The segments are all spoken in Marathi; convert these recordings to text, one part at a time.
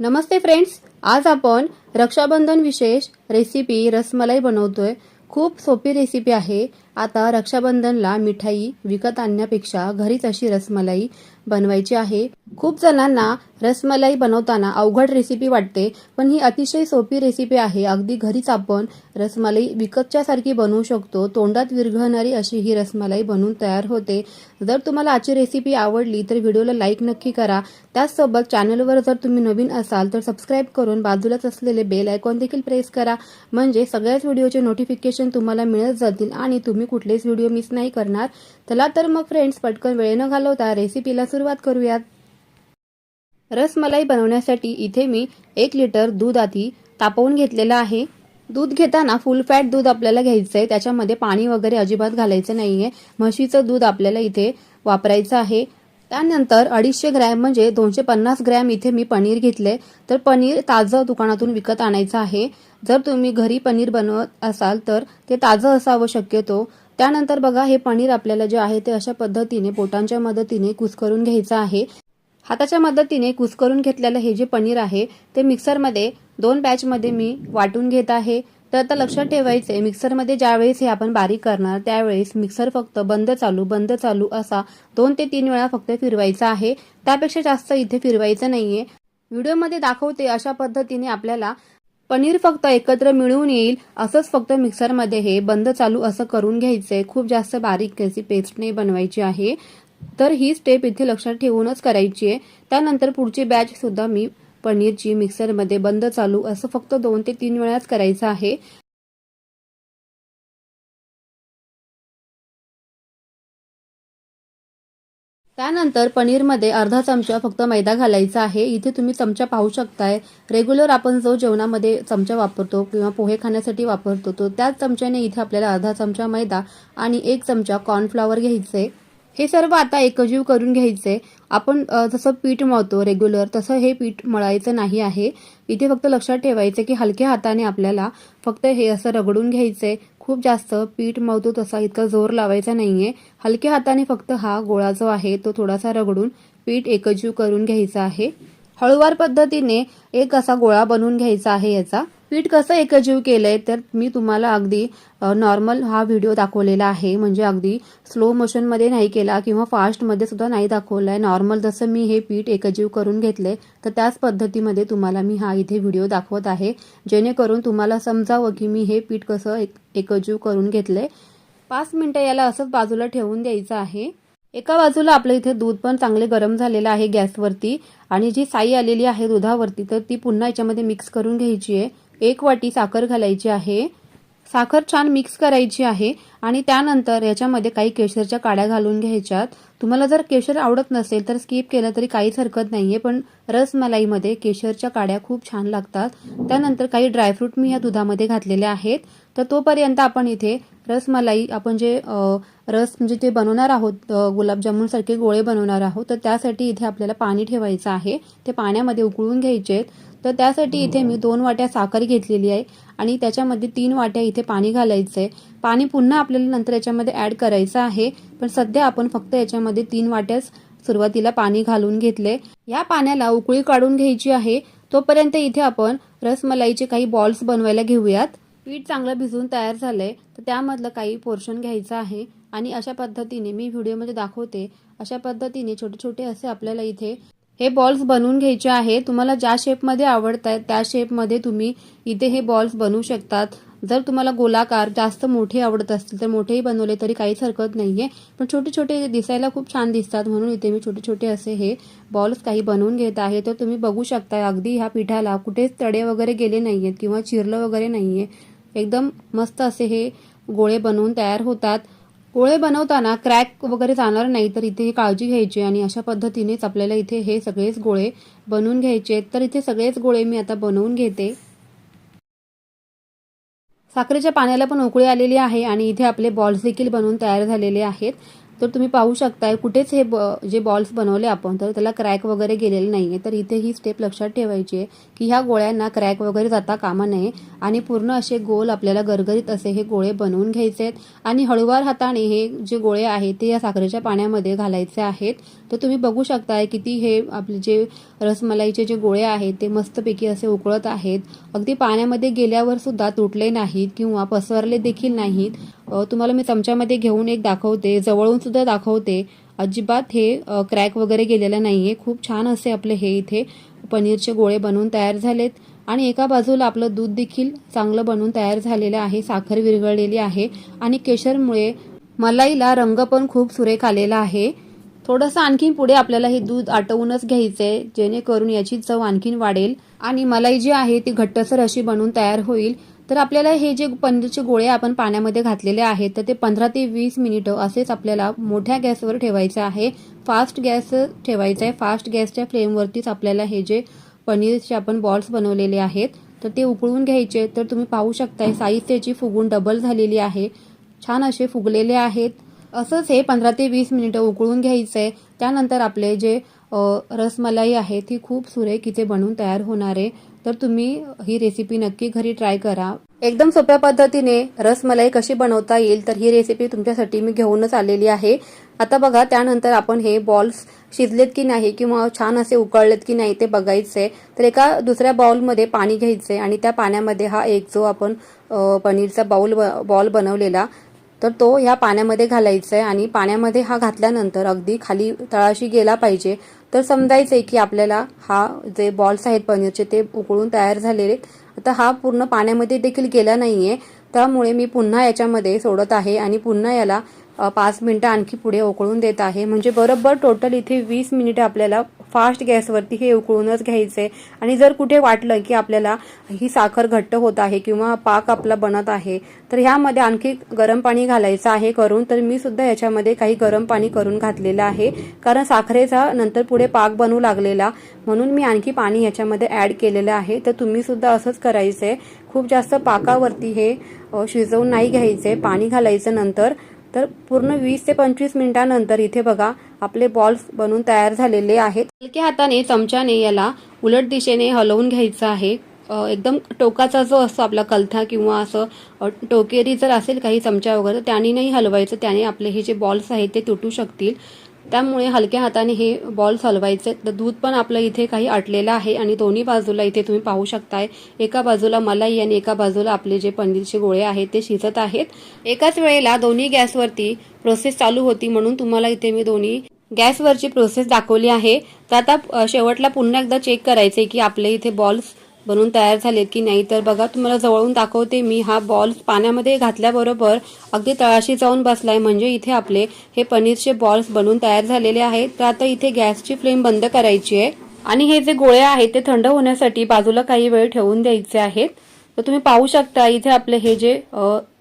नमस्ते फ्रेंड्स, आज आपण रक्षाबंधन विशेष रेसिपी रसमलाई बनवतोय। खूप सोपी रेसिपी आहे। आता रक्षाबंधनला मिठाई विकत आणण्यापेक्षा घरीच अशी रसमलाई बनवायची आहे। खूप जणांना रसमलाई बनवताना अवघड रेसिपी वाटते, पण ही अतिशय सोपी रेसिपी आहे। अगदी घरीच आपण रसमलाई विकतच्या सारखी बनवू शकतो। तोंडात विरघळणारी अशी ही रसमलाई बनून तयार होते। जर तुम्हाला आजची रेसिपी आवडली तर व्हिडिओला लाईक नक्की करा। त्याचसोबत चॅनलवर जर तुम्ही नवीन असाल तर सबस्क्राइब करून बाजूलाच असलेले बेल आयकॉन देखील प्रेस करा, म्हणजे सगळ्याच व्हिडिओचे नोटिफिकेशन तुम्हाला मिळत जातील आणि तुम्ही कुठलेच व्हिडिओ मिस नाही करणार। चला तर मग फ्रेंड्स, पटकन वेळ न घालवता रेसिपीला सुरुवात करूयात। रसमलाई बनवण्यासाठी इथे मी 1 लिटर दूध आधी तापवून घेतलेलं आहे। दूध घेताना फुल फॅट दूध आपल्याला घ्यायचं आहे, त्याच्यामध्ये पाणी वगैरे अजिबात घालायचं नाहीये। म्हशीचं दूध आपल्याला इथे वापरायचं आहे। त्यानंतर 250 ग्रॅम म्हणजे 250 ग्रॅम इथे मी पनीर घेतले। तर पनीर ताजं दुकानातून विकत आणायचं आहे। जर तुम्ही घरी पनीर बनवत असाल तर ते ताजं असावं शक्यतो। त्यानंतर बघा, हे पनीर आपल्याला जे आहे ते अशा पद्धतीने बोटांच्या मदतीने कुस्करून घ्यायचं आहे। हाताच्या मदतीने कुस्करून घेतलेलं हे जे पनीर आहे ते मिक्सरमध्ये 2 बॅचमध्ये मी वाटून घेत आहे। तर आता लक्षात ठेवायचे, मिक्सरमध्ये ज्यावेळेस हे आपण बारीक करणार त्यावेळेस मिक्सर फक्त बंद चालू असा 2 ते 3 वेळा फक्त फिरवायचा आहे। त्यापेक्षा जास्त इथे फिरवायचं नाहीये। व्हिडिओमध्ये दाखवते अशा पद्धतीने आपल्याला पनीर फक्त एकत्र मिळून येईल असंच फक्त मिक्सरमध्ये हे बंद चालू असं करून घ्यायचंय। खूप जास्त बारीक त्याची पेस्ट नाही बनवायची आहे। तर ही स्टेप इथे लक्षात ठेवूनच करायची आहे। त्यानंतर पुढची बॅच सुद्धा मी पनीरची मिक्सरमध्ये बंद चालू असं फक्त 2 ते 3 वेळाच करायचं आहे। त्यानंतर पनीरमध्ये अर्धा चमचा फक्त मैदा घालायचा आहे। इथे तुम्ही चमचा पाहू शकताय। रेग्युलर आपण जो जेवणामध्ये चमचा वापरतो किंवा पोहे खाण्यासाठी वापरतो तो त्याच चमच्याने इथे आपल्याला अर्धा चमचा मैदा आणि 1 चमचा कॉर्नफ्लॉवर घ्यायचे। हे सर्व आता एकजीव करून घ्यायचे। आपण जसं पीठ मळतो रेग्युलर तसं हे पीठ मळायचं नाही आहे। इथे फक्त लक्षात ठेवायचं की हलक्या हाताने आपल्याला फक्त हे असं रगडून घ्यायचंय। खूप जास्त पीठ मळतो तसा इतका जोर लावायचा नाहीये। हलक्या हाताने फक्त हा गोळा जो आहे तो थोडासा रगडून पीठ एकजीव करून घ्यायचा आहे। हळूवार पद्धतीने एक असा गोळा बनवून घ्यायचा आहे। याचा पीठ कसं एकजीव केलंय तर मी तुम्हाला अगदी नॉर्मल हा व्हिडिओ दाखवलेला आहे, म्हणजे अगदी स्लो मोशन मध्ये नाही केला किंवा फास्ट मध्ये सुद्धा नाही दाखवलाय। नॉर्मल जसं मी हे पीठ एकजीव करून घेतले तर त्याच पद्धतीमध्ये तुम्हाला मी हा इथे व्हिडिओ दाखवत आहे, जेणेकरून तुम्हाला समजावं की मी हे पीठ कसं एकजीव करून घेतले। 5 मिनिटं याला असंच बाजूला ठेवून द्यायचं आहे। एका बाजूला आपलं इथे दूध पण चांगले गरम झालेलं आहे गॅसवरती, आणि जी साई आलेली आहे दुधावरती तर ती पुन्हा याच्यामध्ये मिक्स करून घ्यायची आहे। 1 वाटी साखर घालायची आहे। साखर छान मिक्स करायची आहे आणि त्यानंतर याच्यामध्ये काही केशरच्या काड्या घालून घ्यायच्यात। तुम्हाला जर केशर आवडत नसेल तर स्किप केलं तरी काहीच हरकत नाहीये, पण रसमलाईमध्ये केशरच्या काड्या खूप छान लागतात। त्यानंतर काही ड्रायफ्रूट मी या दुधामध्ये घातलेले आहेत। तर तोपर्यंत आपण इथे रसमलाई आपण जे रस म्हणजे ते बनवणार आहोत, गुलाबजामुन सारखे गोळे बनवणार आहोत, तर त्यासाठी इथे आपल्याला पाणी ठेवायचं आहे। ते पाण्यामध्ये उकळून घ्यायचे। तर त्यासाठी इथे मी 2 वाट्या साखर घेतलेली आहे आणि त्याच्यामध्ये 3 वाट्या इथे पाणी घालायचंय। पाणी पुन्हा आपल्याला नंतर याच्यामध्ये ऍड करायचं आहे, पण सध्या आपण फक्त याच्यामध्ये 3 वाट्याच सुरुवातीला पाणी घालून घेतले। या पाण्याला उकळी काढून घ्यायची आहे। तोपर्यंत इथे आपण रसमलाईचे काही बॉल्स बनवायला घेऊयात। पीठ चांगलं भिजून तयार झालंय तर त्यामधलं काही पोर्शन घ्यायचं आहे आणि अशा पद्धतीने मी व्हिडिओमध्ये दाखवते अशा पद्धतीने छोटे छोटे असे आपल्याला इथे हे बॉल्स बनवून घ्यायचे आहे। तुम्हाला ज्या शेपमध्ये आवडतात त्या शेपमध्ये तुम्ही इथे हे बॉल्स बनवू शकतात। जर तुम्हाला गोलाकार जास्त मोठे आवडत असतील तर मोठेही बनवले तरी काहीच हरकत नाहीये, पण छोटे छोटे दिसायला खूप छान दिसतात म्हणून इथे मी छोटे छोटे असे हे बॉल्स काही बनवून घेत आहे। तर तुम्ही बघू शकता अगदी ह्या पिठाला कुठेच तडे वगैरे गेले नाहीयेत किंवा चिरलं वगैरे नाहीये। एकदम मस्त असे हे गोळे बनवून तयार होतात। गोळे बनवताना क्रॅक वगैरे जाणार नाही तर इथे काळजी घ्यायची आणि अशा पद्धतीनेच आपल्याला इथे हे सगळेच गोळे बनवून घ्यायचे। तर इथे सगळेच गोळे मी आता बनवून घेते। साखरेच्या पाण्याला पण उकळी आलेली आहे आणि इथे आपले बॉल्स देखील बनवून तयार झालेले आहेत। तर तुम्ही पाहू शकताय कुठेच हे जे बॉल्स बनवले आपण तर त्याला क्रॅक वगैरे गेलेले नाहीये। तर इथे ही स्टेप लक्षात ठेवायची आहे की ह्या गोळ्यांना क्रॅक वगैरे जाता कामा नये आणि पूर्ण असे गोल आपल्याला गरगरीत असे हे गोळे बनवून घ्यायचे आहेत आणि हळूवार हाताने हे जे गोळे आहेत ते या साखरेच्या पाण्यामध्ये घालायचे आहेत। तर तुम्ही बघू शकताय किती हे आपले जे रसमलाईचे जे गोळे आहेत ते मस्तपैकी असे उकळत आहेत। अगदी पाण्यामध्ये गेल्यावर सुद्धा तुटले नाहीत किंवा पसरले देखील नाहीत। तुम्हाला मी चमच्यामध्ये घेऊन एक दाखवते, जवळून सुद्धा दाखवते। अजिबात हे क्रॅक वगैरे गेलेलं नाहीये। खूप छान असे आपले हे इथे पनीरचे गोळे बनवून तयार झालेत आणि एका बाजूला आपलं दूध देखील चांगलं बनवून तयार झालेलं आहे। साखर विरघळलेली आहे आणि केशरमुळे मलाईला रंग पण खूप सुरेख आलेला आहे। थोडंसं आणखीन पुढे आपल्याला हे दूध आटवूनच घ्यायचंय, जेणेकरून याची चव आणखीन वाढेल आणि मलाई जी आहे ती घट्टसर अशी बनवून तयार होईल। तर आपल्याला हे जे पनीरचे गोळे आपण पाण्यामध्ये घातलेले आहेत तर ते 15 ते 20 मिनिटं असेच आपल्याला मोठ्या गॅसवर ठेवायचे आहे। फास्ट गॅस ठेवायचा आहे। फास्ट गॅसच्या फ्लेमवरतीच आपल्याला हे जे पनीरचे आपण बॉल्स बनवलेले आहेत तर ते उकळून घ्यायचे। तर तुम्ही पाहू शकताय साईज त्याची फुगून डबल झालेली आहे, छान असे फुगलेले आहेत। असंच हे 15 ते 20 मिनिटं उकळून घ्यायचंय। त्यानंतर आपले जे रसमलाई आहे ती खूप सुरेख इथे बनवून तयार होणार आहे। तर तुम्ही ही रेसिपी नक्की घरी ट्राय करा। एकदम सोप्या पद्धतीने रसमलाई कशी बनवता येईल तर ही रेसिपी तुमच्यासाठी मी घेऊनच आलेली आहे। आता बघा, त्यानंतर आपण हे बॉल्स शिजलेत की नाही किंवा छान असे उकळलेत की नाही ते बघायचे। तर एका दुसऱ्या बाउलमध्ये पाणी घ्यायचे आणि त्या पाण्यामध्ये हा एक जो आपण पनीरचा बॉल बनवलेला तर तो ह्या पाण्यामध्ये घालायचा आहे आणि पाण्यामध्ये हा घातल्यानंतर अगदी खाली तळाशी गेला पाहिजे। तर समजायचंय की आपल्याला हा जे बॉल्स आहेत पनीरचे ते उकळून तयार झालेले। आता हा पूर्ण पाण्यामध्ये देखील गेला नाहीये, त्यामुळे मी पुन्हा याच्यामध्ये सोडत आहे आणि पुन्हा याला 5 मिनिटं आणखी पुढे उकळून देत आहे। म्हणजे बरोबर टोटल इथे 20 मिनिटं आपल्याला फास्ट गॅसवरती हे उकळूनच घ्यायचे। आणि जर कुठे वाटलं की आपल्याला ही साखर घट्ट होत आहे किंवा पाक आपला बनत आहे तर ह्यामध्ये आणखी गरम पाणी घालायचं आहे करून। तर मी सुद्धा याच्यामध्ये काही गरम पाणी करून घातलेलं आहे, कारण साखरेचा नंतर पुढे पाक बनू लागलेला, म्हणून मी आणखी पाणी याच्यामध्ये ऍड केलेलं आहे। तर तुम्ही सुद्धा असंच करायचंय। खूप जास्त पाकावरती हे शिजवून नाही घ्यायचे, पाणी घालायचं नंतर। तर पूर्ण 20 ते 25 मिनिटांनंतर इथे बघा आपले बॉल्स बनून तयार झालेले आहेत। हलक्या हाताने चमच्याने याला उलट दिशेने हलवून घ्यायचं आहे। एकदम टोकाचा जो असतो आपला कलथा किंवा असं टोकेरी जर असेल काही चमचा वगैरे त्याने नाही हलवायचं, त्याने आपले हे जे बॉल्स आहेत ते तुटू शकतील। त्यामुळे हलक्या हाताने हे बॉल्स हलवायचे। तर दूध पण आपलं इथे काही आटलेलं आहे आणि दोन्ही बाजूला इथे तुम्ही पाहू शकताय, एका बाजूला मलाई आणि एका बाजूला आपले जे पनीरचे गोळे आहेत ते शिजत आहेत। एकाच वेळेला दोन्ही गॅसवरती प्रोसेस चालू होती, म्हणून तुम्हाला इथे मी दोन्ही गॅसवरची प्रोसेस दाखवली आहे। तर आता शेवटला पुन्हा एकदा चेक करायचे की आपले इथे बॉल्स बनवून तयार झालेत की नाही। तर बघा, तुम्हाला जवळून दाखवते मी, हा बॉल्स पाण्यामध्ये घातल्याबरोबर अगदी तळाशी जाऊन बसलाय, म्हणजे इथे आपले हे पनीरचे बॉल्स बनवून तयार झालेले आहेत। तर आता इथे गॅसची फ्लेम बंद करायची आहे आणि हे जे गोळे आहेत ते थंड होण्यासाठी बाजूला काही वेळ ठेवून द्यायचे आहेत। तर तुम्ही पाहू शकता इथे आपले हे जे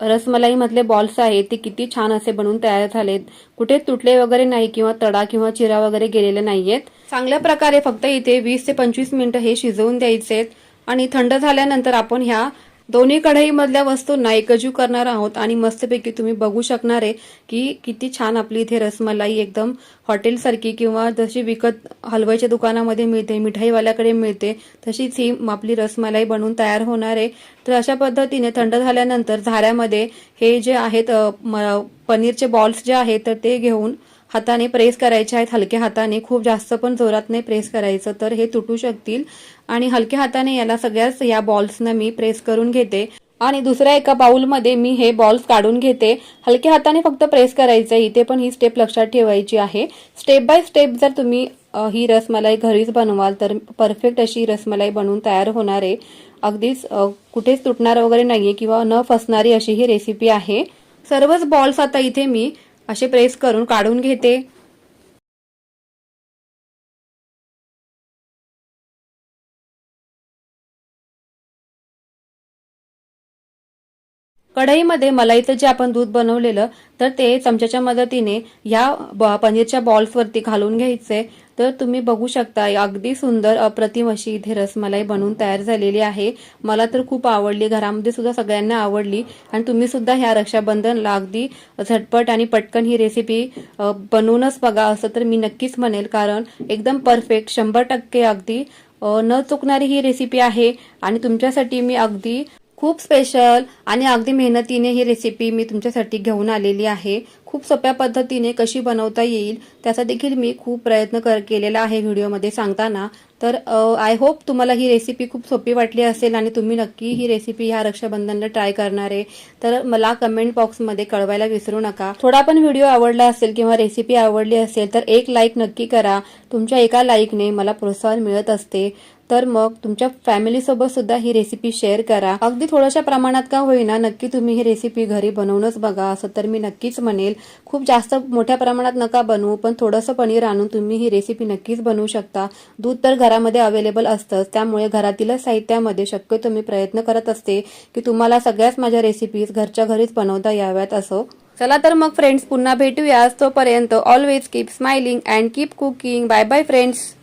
रसमलाई मधले बॉल्स आहेत ते किती छान असे बनवून तयार झालेत, कुठे तुटले वगैरे नाही किंवा तडा किंवा चिरा वगैरे गेलेले नाहीयेत। चांगल्या प्रकारे फक्त इथे 20 ते 25 मिनिटं हे शिजवून द्यायचे आणि थंड झाल्यानंतर आपण ह्या दोन्ही कढईमधल्या वस्तूंना एकजीव करणार आहोत आणि मस्तपैकी तुम्ही बघू शकणार आहे की किती छान आपली इथे रसमलाई एकदम हॉटेलसारखी किंवा जशी विकत हलवाईच्या दुकानामध्ये मिळते, मिठाईवाल्याकडे मिळते, तशीच ही आपली रसमलाई बनवून तयार होणार आहे। तर अशा पद्धतीने थंड झाल्यानंतर झाऱ्यामध्ये हे जे आहेत पनीरचे बॉल्स जे आहेत तर ते घेऊन हाताने प्रेस करायचे आहेत, हलक्या हाताने, खूप जास्त पण जोरात नाही प्रेस करायचं, तर हे तुटू शकतील। आणि हलक्या हाताने याला सगळ्याच या बॉल्सना मी प्रेस करून घेते आणि दुसऱ्या एका बाउलमध्ये मी हे बॉल्स काढून घेते। हलक्या हाताने फक्त प्रेस करायचं, इथे पण ही स्टेप लक्षात ठेवायची आहे। स्टेप बाय स्टेप जर तुम्ही ही रसमलाई घरीच बनवाल तर परफेक्ट अशी रसमलाई बनवून तयार होणार आहे। अगदीच कुठेच तुटणार वगैरे नाहीये किंवा न फसणारी अशी ही रेसिपी आहे। सर्वच बॉल्स आता इथे मी असे प्रेस करून काढून घेते। कढईमध्ये मलाईचं जे आपण दूध बनवलेलं तर ते चमच्याच्या मदतीने या पनीरच्या बॉल्सवरती घालून घ्यायचे। तर तुम्ही बघू शकता अगदी सुंदर अप्रतिम अशी इथे रसमलाई बनवून तयार झालेली आहे। मला तर खूप आवडली, घरामध्ये सुद्धा सगळ्यांना आवडली आणि तुम्ही सुद्धा ह्या रक्षाबंधनला अगदी झटपट आणि पटकन ही रेसिपी बनवूनच बघा असं तर मी नक्कीच म्हणेल, कारण एकदम परफेक्ट 100% अगदी न चुकणारी ही रेसिपी आहे आणि तुमच्यासाठी मी अगदी खूप स्पेशल आणि अगदी मेहनतीने ही रेसिपी मी तुमच्यासाठी घेऊन आलेली आहे. खूप सोप्या पद्धतीने कशी बनवता येईल त्याचा देखील मी खूप प्रयत्न केलेला आहे व्हिडिओमध्ये सांगताना. तर आय होप तुम्हाला ही रेसिपी खूप सोपी वाटली असेल आणि तुम्ही नक्की ही रेसिपी ह्या रक्षाबंधनला ट्राय करणार आहे. तर मला कमेंट बॉक्समध्ये कळवायला विसरू नका. थोडा पण व्हिडिओ आवडला असेल किंवा रेसिपी आवडली असेल तर एक लाईक नक्की करा. तुमच्या एका लाईकने मला प्रोत्साहन मिळत असते. तर मग तुमच्या फॅमिलीसोबत सुद्धा ही रेसिपी शेअर करा. अगदी थोड्याशा प्रमाणात का होईना नक्की तुम्ही ही रेसिपी घरी बनवूनच बघा असं तर मी नक्कीच म्हणेल. खूप जास्त मोठ्या प्रमाणात नका बनवू, पण थोडंसं पनीर आणून तुम्ही ही रेसिपी नक्कीच बनवू शकता. दूध तर घरामध्ये अवेलेबल असतंच, त्यामुळे घरातीलच साहित्यामध्ये शक्यतो मी प्रयत्न करत असते की तुम्हाला सगळ्याच माझ्या रेसिपीज घरच्या घरीच बनवता याव्यात असो. चला तर मग फ्रेंड्स पुन्हा भेटूयाच. तोपर्यंत always keep smiling and keep cooking. Bye bye friends.